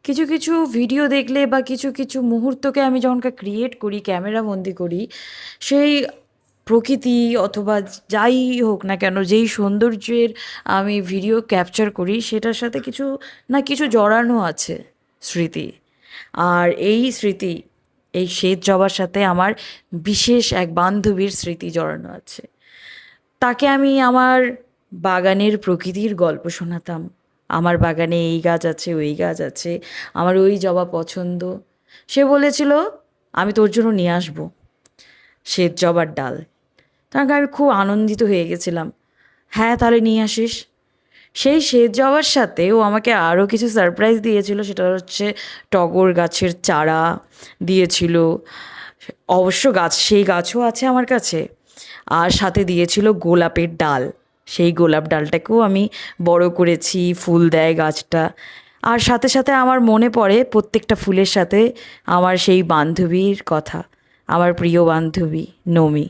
কিছু কিছু ভিডিও দেখলে বা কিছু কিছু মুহূর্তকে আমি যখন ক্রিয়েট করি, ক্যামেরা বন্দি করি, সেই প্রকৃতি অথবা যাই হোক না কেন, যেই সৌন্দর্যের আমি ভিডিও ক্যাপচার করি সেটার সাথে কিছু না কিছু জড়ানো আছে স্মৃতি। আর এই স্মৃতি, এই শ্বেত জবার সাথে আমার বিশেষ এক বান্ধবীর স্মৃতি জড়ানো আছে। তাকে আমি আমার বাগানের প্রকৃতির গল্প শোনাতাম। আমার বাগানে এই গাছ আছে, ওই গাছ আছে, আমার ওই জবা পছন্দ। সে বলেছিল আমি তোর জন্য নিয়ে আসবো শ্বেত জবার ডাল। তখন আমি খুব আনন্দিত হয়ে গেছিলাম। হ্যাঁ, তাহলে নিয়ে আসিস। সেই শ্বেত জবার সাথে ও আমাকে আরও কিছু সারপ্রাইজ দিয়েছিল। সেটা হচ্ছে টগর গাছের চারা দিয়েছিল। অবশ্য সেই গাছও আছে আমার কাছে। আর সাথে দিয়েছিল গোলাপের ডাল। সেই গোলাপ ডালটাকেও আমি বড় করেছি, ফুল দেয় গাছটা। আর সাথে সাথে আমার মনে পড়ে প্রত্যেকটা ফুলের সাথে আমার সেই বান্ধবীর কথা, আমার প্রিয় বান্ধবী নমি।